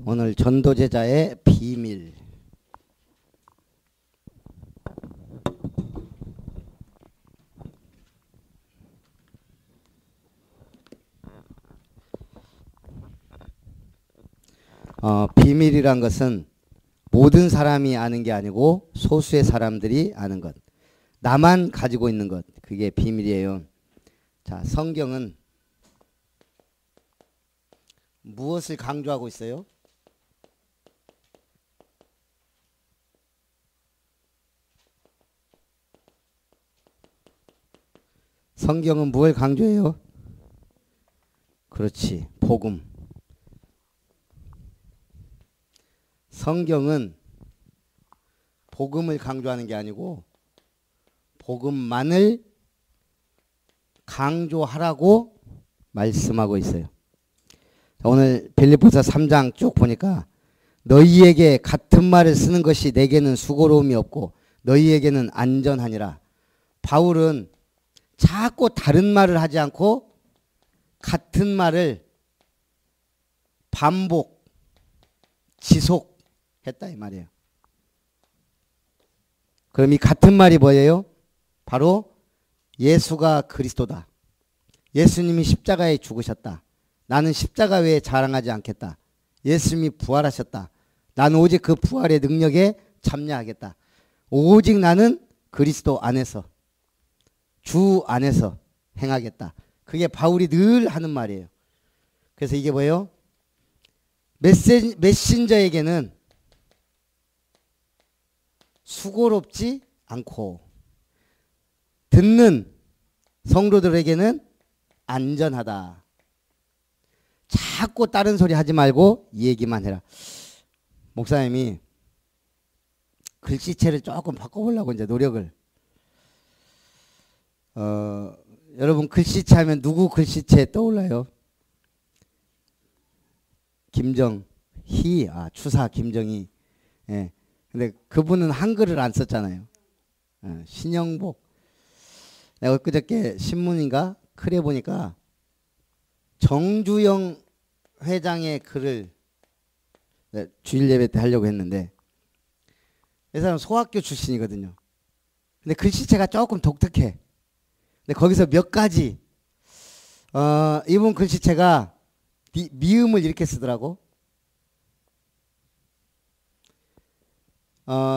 오늘 전도제자의 비밀. 비밀이란 것은 모든 사람이 아는 게 아니고 소수의 사람들이 아는 것. 나만 가지고 있는 것. 그게 비밀이에요. 자, 성경은 무엇을 강조하고 있어요? 성경은 무엇을 강조해요? 그렇지, 복음. 성경은 복음을 강조하는 게 아니고 복음만을 강조하라고 말씀하고 있어요. 오늘 빌립보서 3장 쭉 보니까 너희에게 같은 말을 쓰는 것이 내게는 수고로움이 없고 너희에게는 안전하니라. 바울은 자꾸 다른 말을 하지 않고 같은 말을 반복, 지속했다 이 말이에요. 그럼 이 같은 말이 뭐예요? 바로 예수가 그리스도다. 예수님이 십자가에 죽으셨다. 나는 십자가 외에 자랑하지 않겠다. 예수님이 부활하셨다. 나는 오직 그 부활의 능력에 참여하겠다. 오직 나는 그리스도 안에서, 주 안에서 행하겠다. 그게 바울이 늘 하는 말이에요. 그래서 이게 뭐예요? 메신저에게는 수고롭지 않고 듣는 성도들에게는 안전하다. 자꾸 다른 소리 하지 말고 이 얘기만 해라. 목사님이 글씨체를 조금 바꿔보려고 이제 노력을. 여러분 글씨체 하면 누구 글씨체 떠올라요? 김정희, 추사 김정희. 예. 근데 그분은 한글을 안 썼잖아요. 신영복. 내가 엊그저께 신문인가 글에 보니까 정주영 회장의 글을 주일 예배 때 하려고 했는데 이 사람 소학교 출신이거든요. 근데 글씨체가 조금 독특해. 근데 거기서 몇 가지 이분 글씨체가 미음을 이렇게 쓰더라고.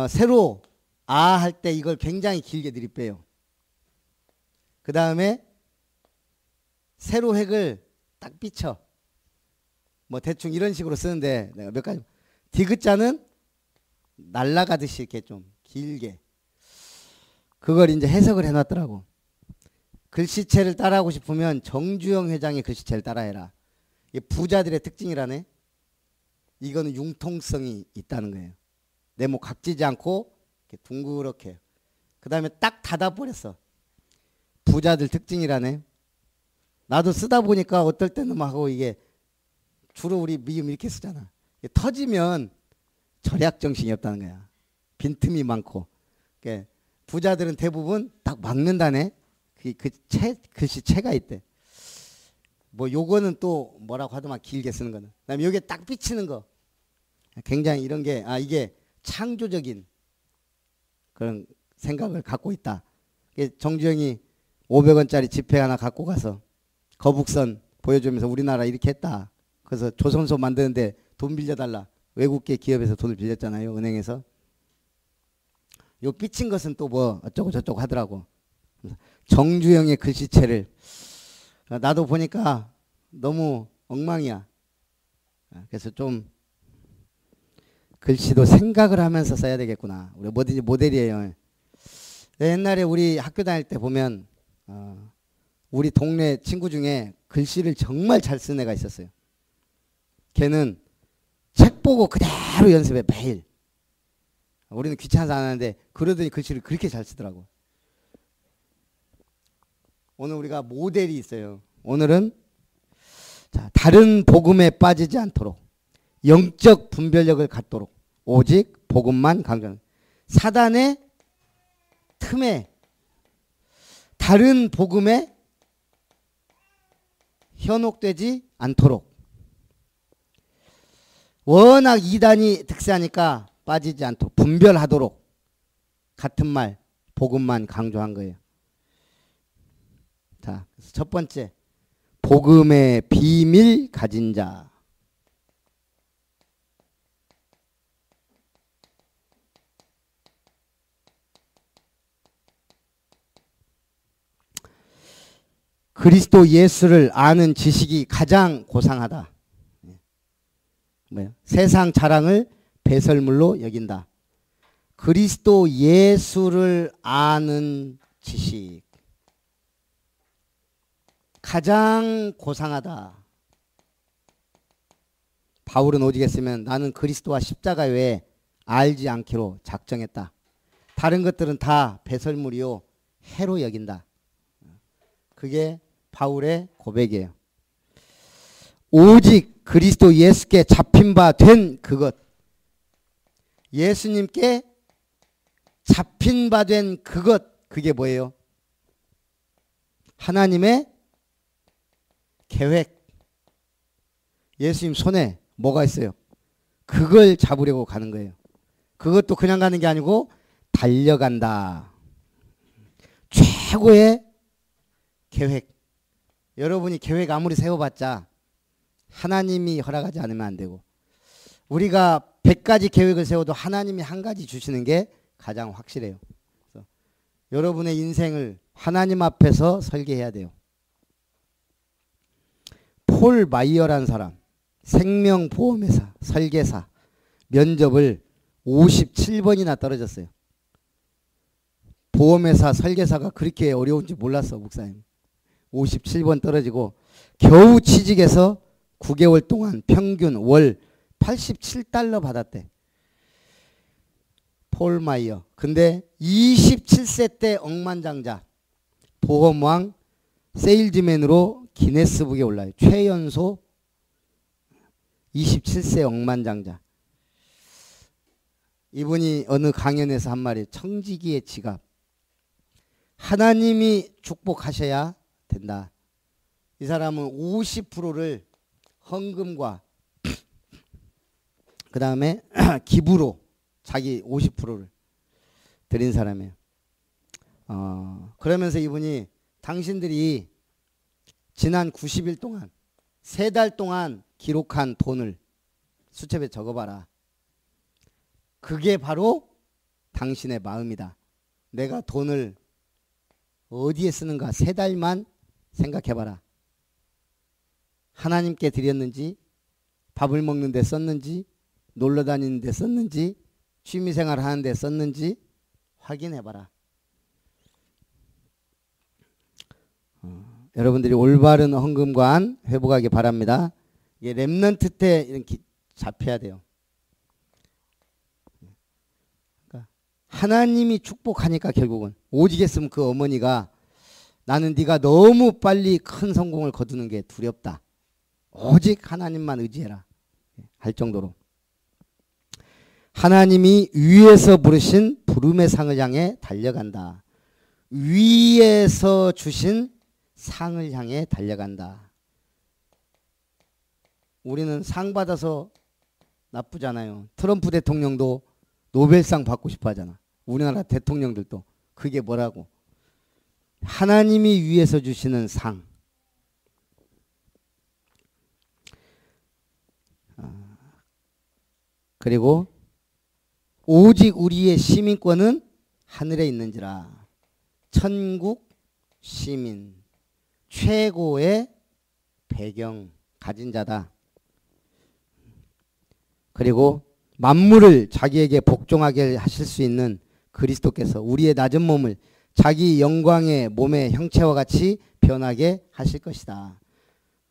새로 할 때 이걸 굉장히 길게 들이빼요. 그 다음에 세로 획을 딱 삐쳐. 뭐 대충 이런 식으로 쓰는데 내가 몇 가지. 디귿자는 날아가듯이 이렇게 좀 길게. 그걸 이제 해석을 해놨더라고. 글씨체를 따라하고 싶으면 정주영 회장의 글씨체를 따라해라. 이게 부자들의 특징이라네. 이거는 융통성이 있다는 거예요. 네모 각지지 않고 이렇게 둥그렇게. 그 다음에 딱 닫아버렸어. 부자들 특징이라네. 나도 쓰다 보니까 어떨 때는 막 하고 이게 주로 우리 미음 이렇게 쓰잖아. 터지면 절약정신이 없다는 거야. 빈틈이 많고. 부자들은 대부분 딱 막는다네. 글씨체가 있대. 뭐 요거는 또 뭐라고 하더만 길게 쓰는 거는. 그다음에 여기에 딱 비치는 거. 굉장히 이런 게 이게 창조적인 그런 생각을 갖고 있다. 정주영이 500원짜리 지폐 하나 갖고 가서 거북선 보여주면서 우리나라 이렇게 했다. 그래서 조선소 만드는데 돈 빌려달라. 외국계 기업에서 돈을 빌렸잖아요. 은행에서. 요 삐친 것은 또 뭐 어쩌고 저쩌고 하더라고. 정주영의 글씨체를 나도 보니까 너무 엉망이야. 그래서 좀 글씨도 생각을 하면서 써야 되겠구나. 우리 뭐든지 모델이에요. 옛날에 우리 학교 다닐 때 보면 우리 동네 친구 중에 글씨를 정말 잘 쓰는 애가 있었어요. 걔는 책 보고 그대로 연습해 매일. 우리는 귀찮아서 안 하는데 그러더니 글씨를 그렇게 잘 쓰더라고. 오늘 우리가 모델이 있어요. 오늘은 다른 복음에 빠지지 않도록 영적 분별력을 갖도록 오직 복음만 강조하는 사단의 틈에 다른 복음에 현혹되지 않도록 워낙 이단이 득세하니까 빠지지 않도록 분별하도록 같은 말 복음만 강조한 거예요. 자, 첫 번째 복음의 비밀 가진 자. 그리스도 예수를 아는 지식이 가장 고상하다. 뭐예요? 세상 자랑을 배설물로 여긴다. 그리스도 예수를 아는 지식 가장 고상하다. 바울은 오직 했으면 나는 그리스도와 십자가 외에 알지 않기로 작정했다. 다른 것들은 다 배설물이요 해로 여긴다. 그게 바울의 고백이에요. 오직 그리스도 예수께 잡힌 바 된 그것, 예수님께 잡힌 바 된 그것, 그게 뭐예요? 하나님의 계획. 예수님 손에 뭐가 있어요? 그걸 잡으려고 가는 거예요. 그것도 그냥 가는 게 아니고 달려간다. 최고의 계획. 여러분이 계획 아무리 세워봤자 하나님이 허락하지 않으면 안 되고, 우리가 100가지 계획을 세워도 하나님이 한 가지 주시는 게 가장 확실해요. 그래서 여러분의 인생을 하나님 앞에서 설계해야 돼요. 폴 마이어라는 사람, 생명보험회사 설계사 면접을 57번이나 떨어졌어요. 보험회사 설계사가 그렇게 어려운지 몰랐어, 목사님. 57번 떨어지고 겨우 취직해서 9개월 동안 평균 월 87달러 받았대. 폴 마이어. 근데 27세 때 억만장자, 보험왕, 세일즈맨으로 기네스북에 올라요. 최연소 27세 억만장자. 이분이 어느 강연에서 한 말이 청지기의 지갑. 하나님이 축복하셔야 된다. 이 사람은 50%를 헌금과 그 다음에 기부로 자기 50%를 드린 사람이에요. 그러면서 이분이 당신들이 지난 90일 동안 3달 동안 기록한 돈을 수첩에 적어봐라. 그게 바로 당신의 마음이다. 내가 돈을 어디에 쓰는가 3달만 생각해봐라. 하나님께 드렸는지, 밥을 먹는 데 썼는지, 놀러 다니는 데 썼는지, 취미생활 하는 데 썼는지 확인해봐라. 여러분들이 올바른 헌금관 회복하기 바랍니다. 이게 렘넌트 때 이렇게 잡혀야 돼요. 그러니까 하나님이 축복하니까 결국은 오직 했으면 그 어머니가 나는 네가 너무 빨리 큰 성공을 거두는 게 두렵다. 오직 하나님만 의지해라 할 정도로 하나님이 위에서 부르신 부름의 상을 향해 달려간다. 위에서 주신 상을 향해 달려간다. 우리는 상 받아서 나쁘잖아요. 트럼프 대통령도 노벨상 받고 싶어 하잖아. 우리나라 대통령들도. 그게 뭐라고? 하나님이 위에서 주시는 상. 그리고 오직 우리의 시민권은 하늘에 있는지라. 천국 시민, 최고의 배경 가진 자다. 그리고 만물을 자기에게 복종하게 하실 수 있는 그리스도께서 우리의 낮은 몸을 자기 영광의 몸의 형체와 같이 변하게 하실 것이다.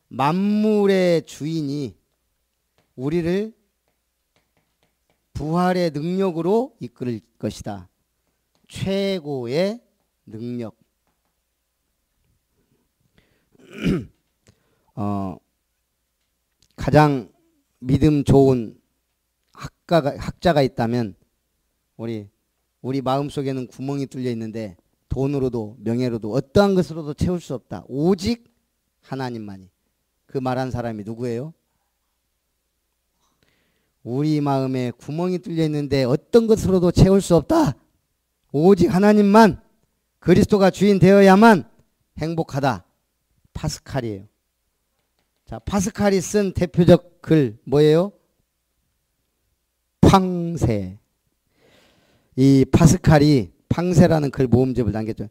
만물의 주인이 우리를 부활의 능력으로 이끌 것이다. 최고의 능력. 가장 믿음 좋은 학자가 있다면 우리 마음속에는 구멍이 뚫려 있는데 돈으로도 명예로도 어떠한 것으로도 채울 수 없다. 오직 하나님만이. 그 말한 사람이 누구예요? 우리 마음에 구멍이 뚫려 있는데 어떤 것으로도 채울 수 없다. 오직 하나님만, 그리스도가 주인 되어야만 행복하다. 파스칼이에요. 자, 파스칼이 쓴 대표적 글 뭐예요? 팡세. 이 파스칼이 팡세라는 글 모음집을 남겼죠.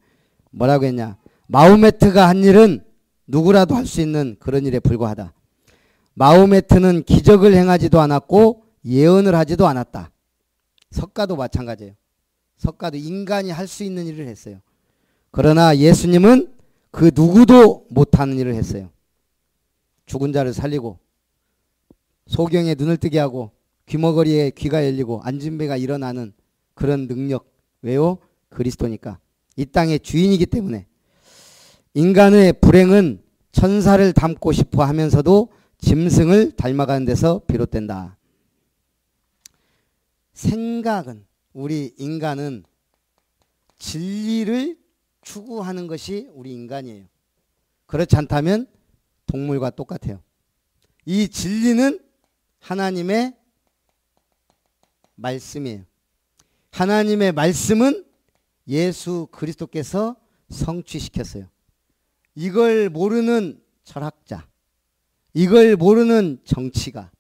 뭐라고 했냐? 마호메트가 한 일은 누구라도 할 수 있는 그런 일에 불과하다. 마호메트는 기적을 행하지도 않았고 예언을 하지도 않았다. 석가도 마찬가지예요. 석가도 인간이 할 수 있는 일을 했어요. 그러나 예수님은 그 누구도 못하는 일을 했어요. 죽은 자를 살리고 소경의 눈을 뜨게 하고 귀머거리에 귀가 열리고 앉은 배가 일어나는 그런 능력. 왜요? 그리스도니까. 이 땅의 주인이기 때문에. 인간의 불행은 천사를 닮고 싶어 하면서도 짐승을 닮아가는 데서 비롯된다. 생각은, 우리 인간은 진리를 추구하는 것이 우리 인간이에요. 그렇지 않다면 동물과 똑같아요. 이 진리는 하나님의 말씀이에요. 하나님의 말씀은 예수 그리스도께서 성취시켰어요. 이걸 모르는 철학자, 이걸 모르는 정치가,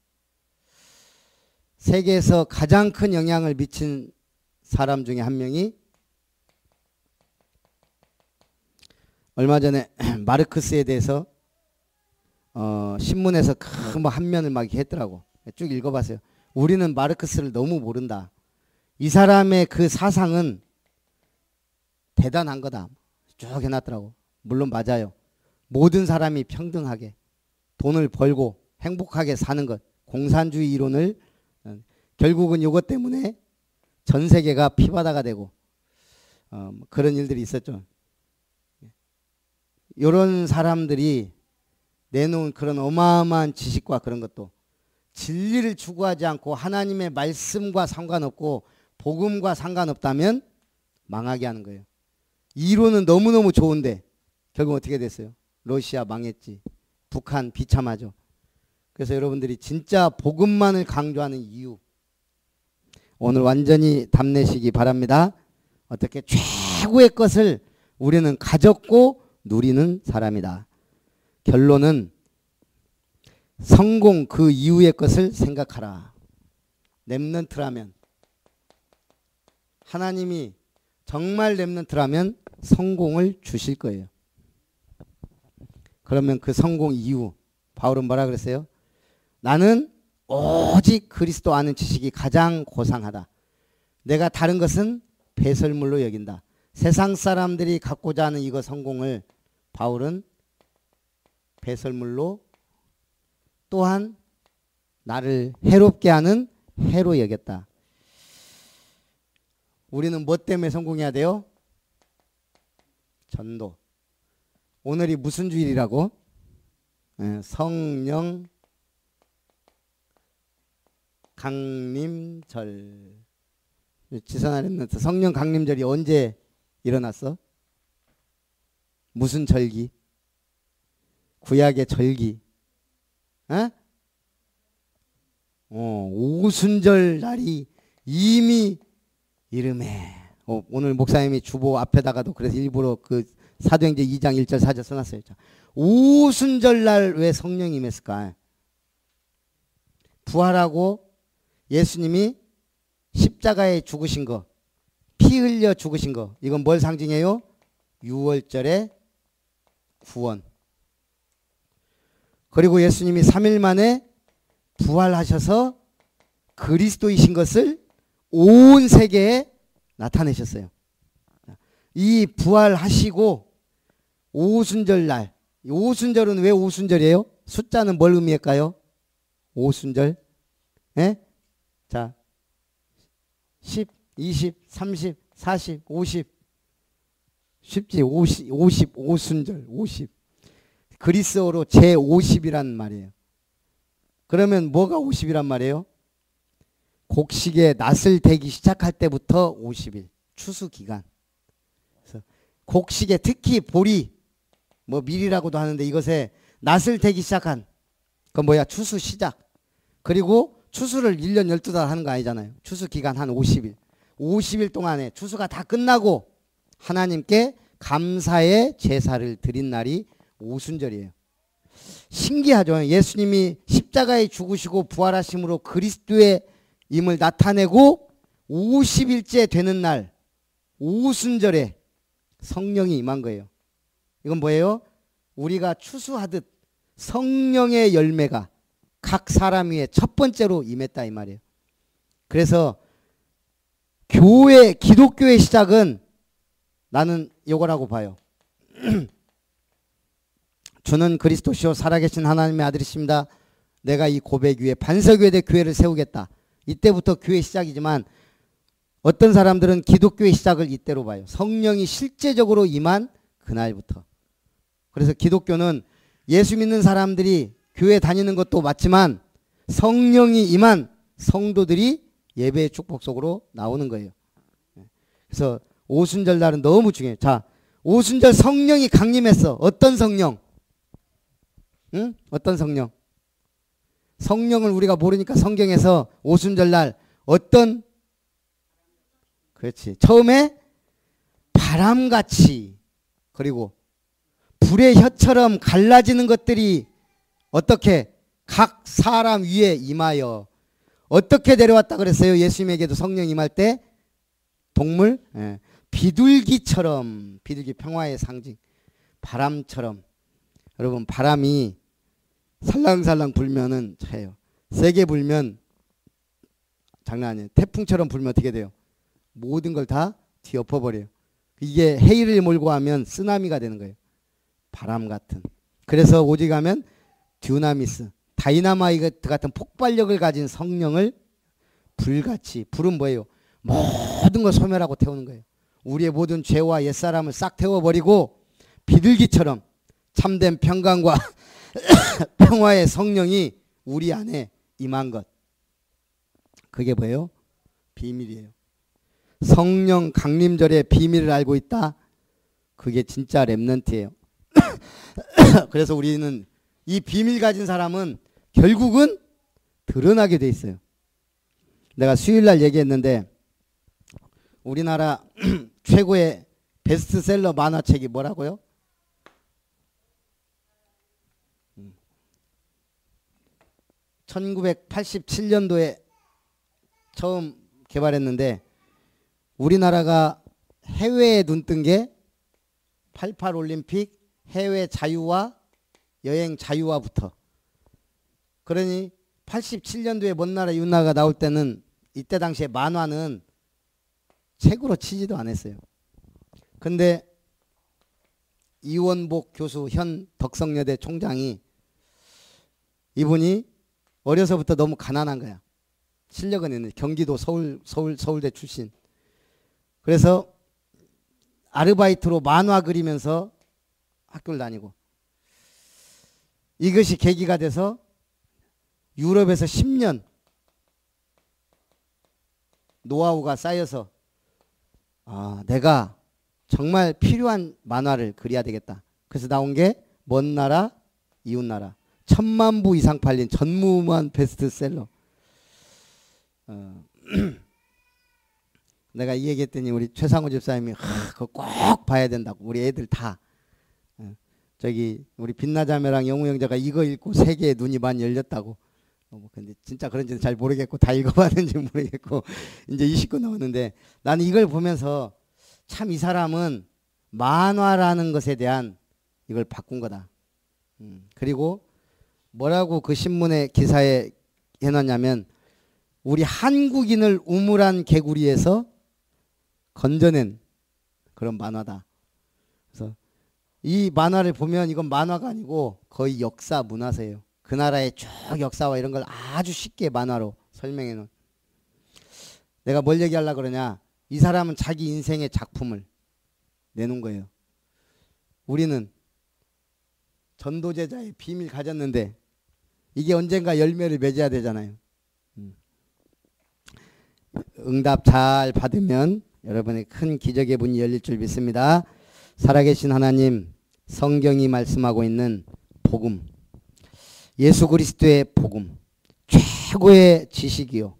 세계에서 가장 큰 영향을 미친 사람 중에 한 명이 얼마 전에 마르크스에 대해서 신문에서 큰 한 면을 막 했더라고. 쭉 읽어봤어요. 우리는 마르크스를 너무 모른다. 이 사람의 그 사상은 대단한 거다. 쭉 해놨더라고. 물론 맞아요. 모든 사람이 평등하게 돈을 벌고 행복하게 사는 것, 공산주의 이론을 결국은 이것 때문에 전 세계가 피바다가 되고 그런 일들이 있었죠. 이런 사람들이 내놓은 그런 어마어마한 지식과 그런 것도 진리를 추구하지 않고 하나님의 말씀과 상관없고 복음과 상관없다면 망하게 하는 거예요. 이론은 너무너무 좋은데 결국 어떻게 됐어요? 러시아 망했지. 북한 비참하죠. 그래서 여러분들이 진짜 복음만을 강조하는 이유, 오늘 완전히 답내시기 바랍니다. 어떻게 최고의 것을 우리는 가졌고 누리는 사람이다. 결론은 성공 그 이후의 것을 생각하라. 렘넌트라면, 하나님이 정말 렘넌트라면 성공을 주실 거예요. 그러면 그 성공 이후 바울은 뭐라 그랬어요? 나는 오직 그리스도 아는 지식이 가장 고상하다. 내가 다른 것은 배설물로 여긴다. 세상 사람들이 갖고자 하는 이거 성공을 바울은 배설물로, 또한 나를 해롭게 하는 해로 여겼다. 우리는 뭐 때문에 성공해야 돼요? 전도. 오늘이 무슨 주일이라고? 성령 강림절. 지선하랬는데 성령 강림절이 언제 일어났어? 무슨 절기? 구약의 절기. 오순절 날이 이미 이름에. 오늘 목사님이 주보 앞에다가도 그래서 일부러 그 사도행전 2장 1절 4절 써놨어요. 오순절 날 왜 성령이 임했을까? 부활하고 예수님이 십자가에 죽으신 거, 피 흘려 죽으신 거, 이건 뭘 상징해요? 6월절의 구원. 그리고 예수님이 3일 만에 부활하셔서 그리스도이신 것을 온 세계에 나타내셨어요. 이 부활하시고 오순절 날, 오순절은 왜 오순절이에요? 숫자는 뭘 의미할까요? 오순절. 자, 10, 20, 30, 40, 50. 쉽지? 50, 오순절, 50. 그리스어로 제50이란 말이에요. 그러면 뭐가 50이란 말이에요? 곡식에 낫을 대기 시작할 때부터 50일. 추수 기간. 그래서 곡식에 특히 보리, 뭐 밀이라고도 하는데 이것에 낫을 대기 시작한, 그건 뭐야? 추수 시작. 그리고 추수를 1년 12달 하는 거 아니잖아요. 추수 기간 한 50일. 50일 동안에 추수가 다 끝나고 하나님께 감사의 제사를 드린 날이 오순절이에요. 신기하죠. 예수님이 십자가에 죽으시고 부활하심으로 그리스도의 임을 나타내고 50일째 되는 날 오순절에 성령이 임한 거예요. 이건 뭐예요? 우리가 추수하듯 성령의 열매가 각 사람 위에 첫 번째로 임했다 이 말이에요. 그래서 기독교의 시작은 나는 이거라고 봐요. 주는 그리스도시요 살아계신 하나님의 아들이십니다. 내가 이 고백 위에 반석위에 교회를 세우겠다. 이때부터 교회 시작이지만 어떤 사람들은 기독교의 시작을 이때로 봐요. 성령이 실제적으로 임한 그날부터. 그래서 기독교는 예수 믿는 사람들이 교회 다니는 것도 맞지만 성령이 임한 성도들이 예배의 축복 속으로 나오는 거예요. 그래서 오순절 날은 너무 중요해요. 자, 오순절 성령이 강림했어. 어떤 성령? 응? 어떤 성령? 성령을 우리가 모르니까 성경에서 오순절 날 어떤 그렇지. 처음에 바람같이 그리고 불의 혀처럼 갈라지는 것들이 어떻게 각 사람 위에 임하여 어떻게 내려왔다 그랬어요? 예수님에게도 성령 임할 때 동물 비둘기처럼 비둘기 평화의 상징 바람처럼 여러분 바람이 살랑살랑 불면은 차요. 세게 불면 장난 아니에요. 태풍처럼 불면 어떻게 돼요? 모든 걸 다 뒤엎어버려요. 이게 해일을 몰고 하면 쓰나미가 되는 거예요. 바람 같은. 그래서 오직 하면 듀나미스, 다이나마이트 같은 폭발력을 가진 성령을 불같이. 불은 뭐예요? 모든 걸 소멸하고 태우는 거예요. 우리의 모든 죄와 옛사람을 싹 태워버리고 비둘기처럼 참된 평강과 평화의 성령이 우리 안에 임한 것. 그게 뭐예요? 비밀이에요. 성령 강림절의 비밀을 알고 있다. 그게 진짜 렘넌트예요. 그래서 우리는 이 비밀 가진 사람은 결국은 드러나게 돼 있어요. 내가 수요일날 얘기했는데 우리나라 최고의 베스트셀러 만화책이 뭐라고요? 1987년도에 처음 개발했는데 우리나라가 해외에 눈뜬 게 88 올림픽 해외 자유화 여행 자유화부터. 그러니 87년도에 먼 나라 이웃나라가 나올 때는 이때 당시에 만화는 책으로 치지도 않았어요. 근데 이원복 교수 현 덕성여대 총장이 이분이 어려서부터 너무 가난한 거야. 실력은 있는데 경기도 서울대 출신. 그래서 아르바이트로 만화 그리면서 학교를 다니고 이것이 계기가 돼서 유럽에서 10년 노하우가 쌓여서 내가 정말 필요한 만화를 그려야 되겠다. 그래서 나온 게 먼 나라 이웃나라 1000만 부 이상 팔린 전무후무한 베스트셀러. 내가 이 얘기했더니 우리 최상호 집사님이 그거 꼭 봐야 된다고. 우리 애들 다. 저기 우리 빛나자매랑 영우 형제가 이거 읽고 세계의 눈이 많이 열렸다고. 근데 진짜 그런지는 잘 모르겠고 다 읽어봤는지 모르겠고 이제 20권 나왔는데 나는 이걸 보면서 참 이 사람은 만화라는 것에 대한 이걸 바꾼 거다. 그리고 뭐라고 그 신문의 기사에 해놨냐면 우리 한국인을 우물한 개구리에서 건져낸 그런 만화다. 그래서 이 만화를 보면 이건 만화가 아니고 거의 역사 문화세요. 그 나라의 쭉 역사와 이런 걸 아주 쉽게 만화로 설명해 놓은. 내가 뭘 얘기하려고 그러냐. 이 사람은 자기 인생의 작품을 내놓은 거예요. 우리는 전도제자의 비밀 가졌는데 이게 언젠가 열매를 맺어야 되잖아요. 응답 잘 받으면 여러분의 큰 기적의 문이 열릴 줄 믿습니다. 살아계신 하나님, 성경이 말씀하고 있는 복음, 예수 그리스도의 복음, 최고의 지식이요,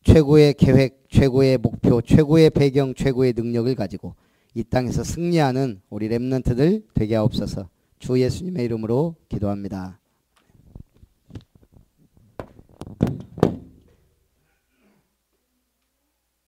최고의 계획, 최고의 목표, 최고의 배경, 최고의 능력을 가지고 이 땅에서 승리하는 우리 렘넌트들 되게 하옵소서. 주 예수님의 이름으로 기도합니다.